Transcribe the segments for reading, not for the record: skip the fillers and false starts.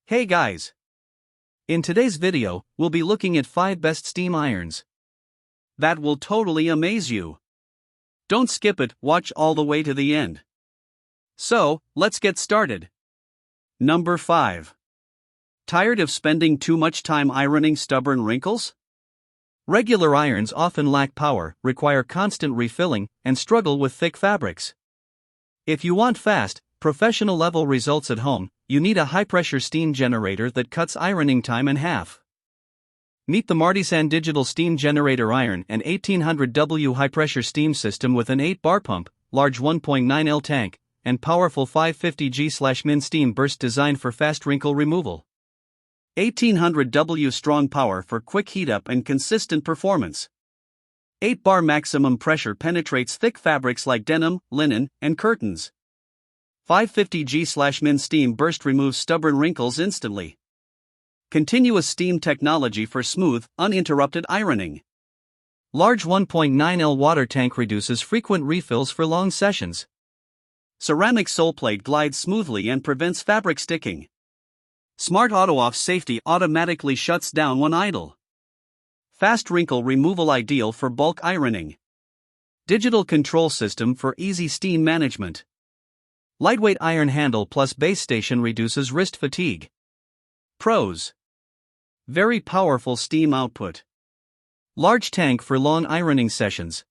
Hey guys! In today's video, we'll be looking at 5 best steam irons that will totally amaze you. Don't skip it, watch all the way to the end. So, let's get started. Number 5. Tired of spending too much time ironing stubborn wrinkles? Regular irons often lack power, require constant refilling, and struggle with thick fabrics. If you want fast, professional-level results at home, you need a high-pressure steam generator that cuts ironing time in half. Meet the Martisan Digital Steam Generator Iron, an 1800W high-pressure steam system with an 8-bar pump, large 1.9L tank, and powerful 550G/min steam burst designed for fast wrinkle removal. 1800W strong power for quick heat-up and consistent performance. 8-bar maximum pressure penetrates thick fabrics like denim, linen, and curtains. 550G/min steam burst removes stubborn wrinkles instantly. Continuous steam technology for smooth, uninterrupted ironing. Large 1.9L water tank reduces frequent refills for long sessions. Ceramic sole plate glides smoothly and prevents fabric sticking. Smart auto-off safety automatically shuts down when idle. Fast wrinkle removal ideal for bulk ironing. Digital control system for easy steam management. Lightweight iron handle plus base station reduces wrist fatigue. Pros: very powerful steam output. Large tank for long ironing sessions.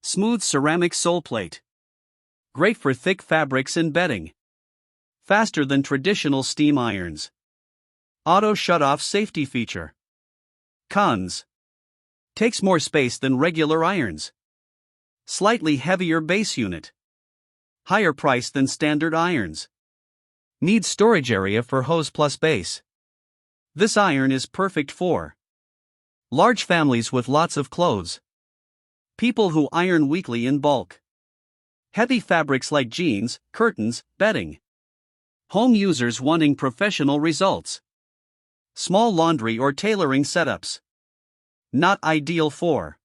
Smooth ceramic sole plate. Great for thick fabrics and bedding. Faster than traditional steam irons. Auto shut-off safety feature. Cons: takes more space than regular irons. Slightly heavier base unit. Higher price than standard irons. Needs storage area for hose plus base. This iron is perfect for large families with lots of clothes. People who iron weekly in bulk. Heavy fabrics like jeans, curtains, bedding. Home users wanting professional results. Small laundry or tailoring setups. Not ideal for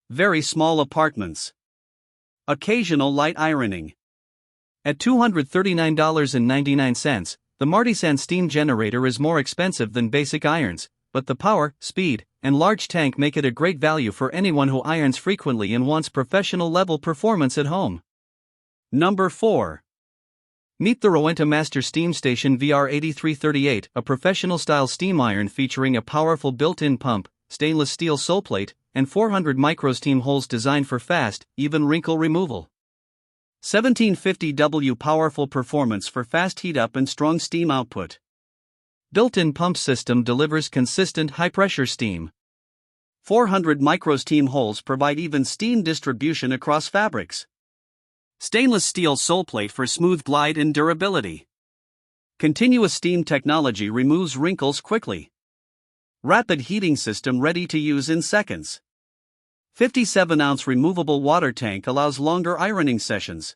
very small apartments. Occasional light ironing. At $239.99, the Martisan steam generator is more expensive than basic irons, but the power, speed, and large tank make it a great value for anyone who irons frequently and wants professional-level performance at home. Number 4. Meet the Rowenta Master Steam Station VR8338, a professional-style steam iron featuring a powerful built-in pump, stainless steel sole plate, and 400 micro steam holes designed for fast, even wrinkle removal. 1750W powerful performance for fast heat-up and strong steam output. Built-in pump system delivers consistent high-pressure steam. 400 micro steam holes provide even steam distribution across fabrics. Stainless steel sole plate for smooth glide and durability. Continuous steam technology removes wrinkles quickly. Rapid heating system ready to use in seconds. 57-ounce removable water tank allows longer ironing sessions.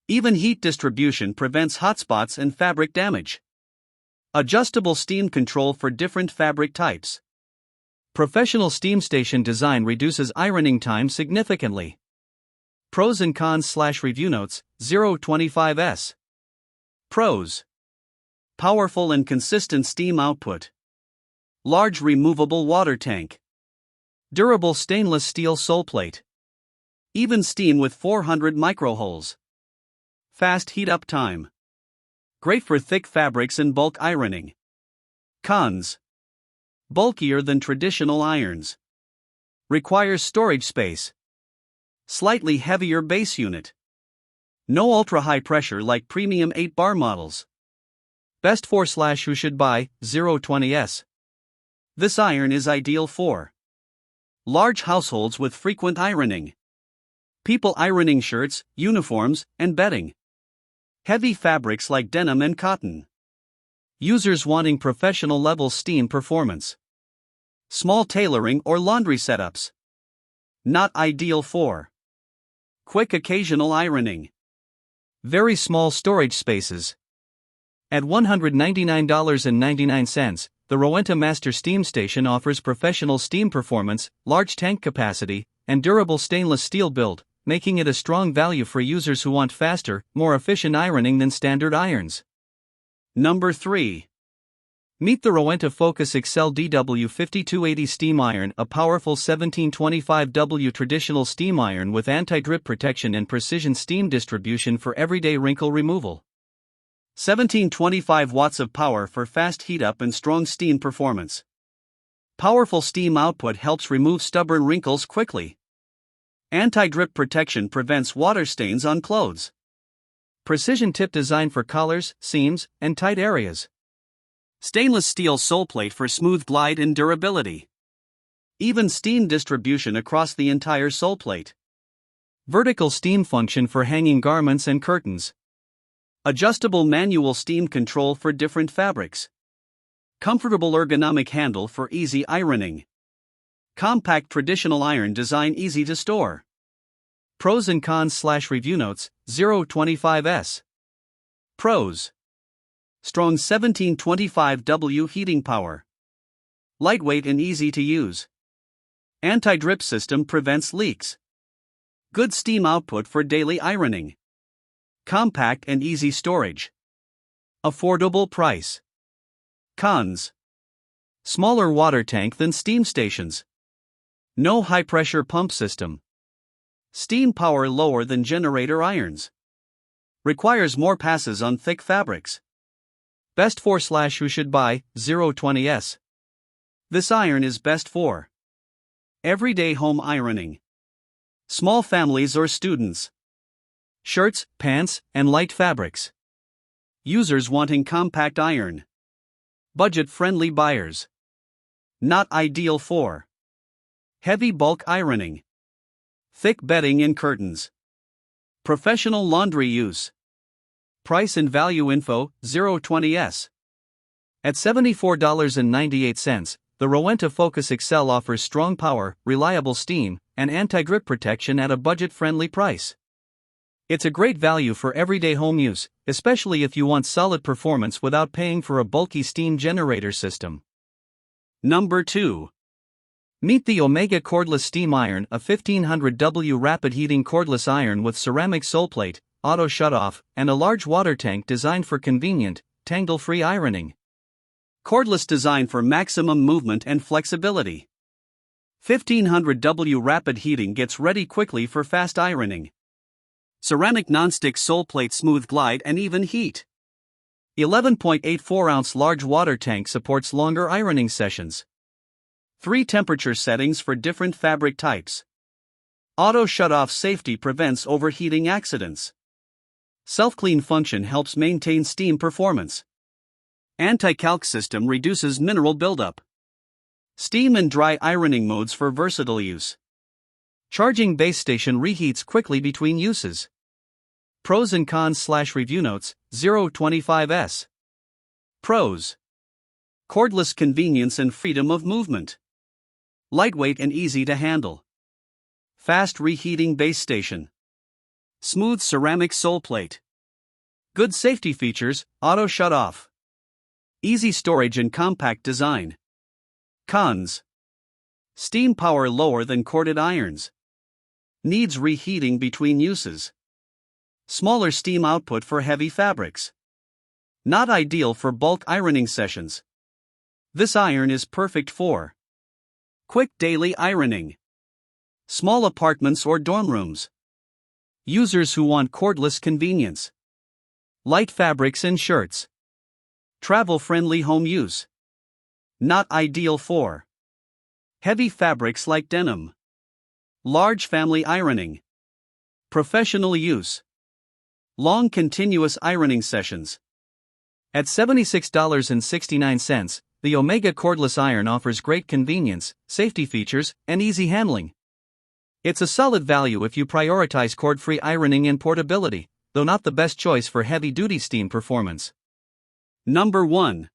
Even heat distribution prevents hotspots and fabric damage. Adjustable steam control for different fabric types. Professional steam station design reduces ironing time significantly. Pros and cons/review notes, 025S. Pros: powerful and consistent steam output. Large removable water tank. Durable stainless steel sole plate. Even steam with 400 micro holes. Fast heat-up time. Great for thick fabrics and bulk ironing. Cons: bulkier than traditional irons. Requires storage space. Slightly heavier base unit. No ultra-high pressure like premium 8-bar models. Best for/who should buy, 020S. This iron is ideal for large households with frequent ironing. People ironing shirts, uniforms, and bedding. Heavy fabrics like denim and cotton. Users wanting professional-level steam performance. Small tailoring or laundry setups. Not ideal for quick occasional ironing. Very small storage spaces. At $199.99, the Rowenta Master Steam Station offers professional steam performance, large tank capacity, and durable stainless steel build, making it a strong value for users who want faster, more efficient ironing than standard irons. Number 3. Meet the Rowenta Focus Excel DW5280 Steam Iron, a powerful 1725W traditional steam iron with anti-drip protection and precision steam distribution for everyday wrinkle removal. 1725 watts of power for fast heat up and strong steam performance. Powerful steam output helps remove stubborn wrinkles quickly. Anti-drip protection prevents water stains on clothes. Precision tip design for collars, seams, and tight areas. Stainless steel sole plate for smooth glide and durability. Even steam distribution across the entire sole plate. Vertical steam function for hanging garments and curtains. Adjustable manual steam control for different fabrics. Comfortable ergonomic handle for easy ironing. Compact traditional iron design, easy to store. Pros and cons / review notes, 025S. Pros. Strong 1725W heating power. Lightweight and easy to use. Anti-drip system prevents leaks. Good steam output for daily ironing. Compact and easy storage. Affordable price. Cons. Smaller water tank than steam stations. No high-pressure pump system. Steam power lower than generator irons. Requires more passes on thick fabrics. Best for / who should buy, 020S. This iron is best for everyday home ironing. Small families or students. Shirts, pants, and light fabrics. Users wanting compact iron. Budget-friendly buyers. Not ideal for heavy bulk ironing. Thick bedding and curtains. Professional laundry use. Price and value info, 020S. At $74.98, the Rowenta Focus Excel offers strong power, reliable steam, and anti-drip protection at a budget-friendly price. It's a great value for everyday home use, especially if you want solid performance without paying for a bulky steam generator system. Number 2. Meet the OMAIGA Cordless Steam Iron, a 1500W rapid heating cordless iron with ceramic sole plate, auto shutoff, and a large water tank designed for convenient, tangle-free ironing. Cordless design for maximum movement and flexibility. 1500W rapid heating gets ready quickly for fast ironing. Ceramic nonstick sole plate, smooth glide and even heat. 11.84-ounce large water tank supports longer ironing sessions. 3 temperature settings for different fabric types. Auto shutoff safety prevents overheating accidents. Self-clean function helps maintain steam performance. Anti-calc system reduces mineral buildup. Steam and dry ironing modes for versatile use. Charging base station reheats quickly between uses. Pros and cons / review notes, 025S. Pros. Cordless convenience and freedom of movement. Lightweight and easy to handle. Fast reheating base station. Smooth ceramic sole plate. Good safety features, auto shut off. Easy storage and compact design. Cons. Steam power lower than corded irons. Needs reheating between uses. Smaller steam output for heavy fabrics. Not ideal for bulk ironing sessions. This iron is perfect for quick daily ironing. Small apartments or dorm rooms. Users who want cordless convenience. Light fabrics and shirts. Travel-friendly home use. Not ideal for heavy fabrics like denim. Large family ironing. Professional use. Long continuous ironing sessions. At $76.69, the OMAIGA Cordless Iron offers great convenience, safety features, and easy handling. It's a solid value if you prioritize cord-free ironing and portability, though not the best choice for heavy-duty steam performance. Number 1.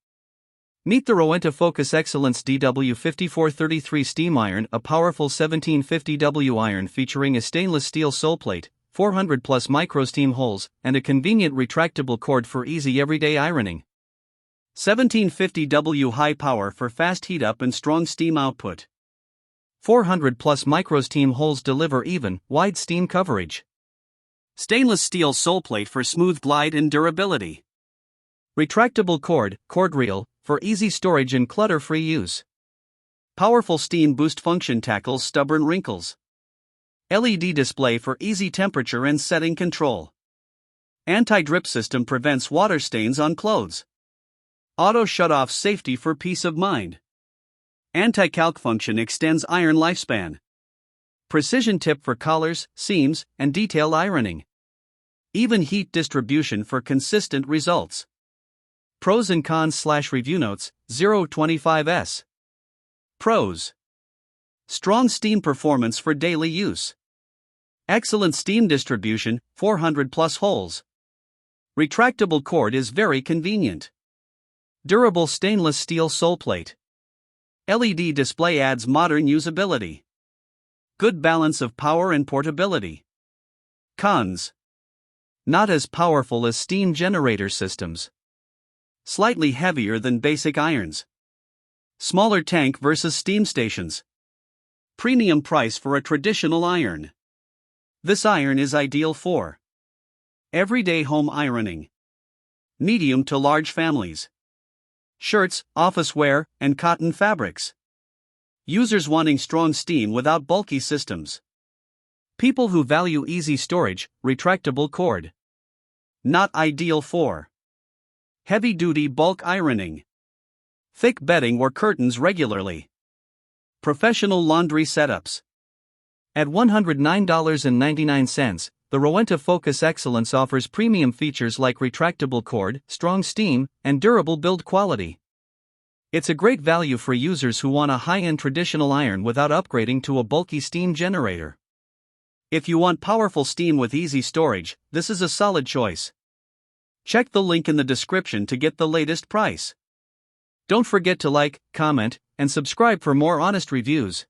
Meet the Rowenta Focus Excellence DW5433 Steam Iron, a powerful 1750W iron featuring a stainless steel sole plate, 400+ micro steam holes, and a convenient retractable cord for easy everyday ironing. 1750W high power for fast heat up and strong steam output. 400+ micro steam holes deliver even, wide steam coverage. Stainless steel sole plate for smooth glide and durability. Retractable cord reel, for easy storage and clutter-free use. Powerful steam boost function tackles stubborn wrinkles. LED display for easy temperature and setting control. Anti-drip system prevents water stains on clothes. Auto shut-off safety for peace of mind. Anti-calc function extends iron lifespan. Precision tip for collars, seams, and detail ironing. Even heat distribution for consistent results. Pros and cons / review notes, 025S. Pros. Strong steam performance for daily use. Excellent steam distribution, 400 plus holes. Retractable cord is very convenient. Durable stainless steel sole plate. LED display adds modern usability. Good balance of power and portability. Cons. Not as powerful as steam generator systems. Slightly heavier than basic irons. Smaller tank versus steam stations. Premium price for a traditional iron. This iron is ideal for everyday home ironing. Medium to large families. Shirts, office wear, and cotton fabrics. Users wanting strong steam without bulky systems. People who value easy storage, retractable cord. Not ideal for heavy-duty bulk ironing. Thick bedding or curtains regularly. Professional laundry setups. At $109.99, the Rowenta Focus Excellence offers premium features like retractable cord, strong steam, and durable build quality. It's a great value for users who want a high-end traditional iron without upgrading to a bulky steam generator. If you want powerful steam with easy storage, this is a solid choice. Check the link in the description to get the latest price. Don't forget to like, comment, and subscribe for more honest reviews.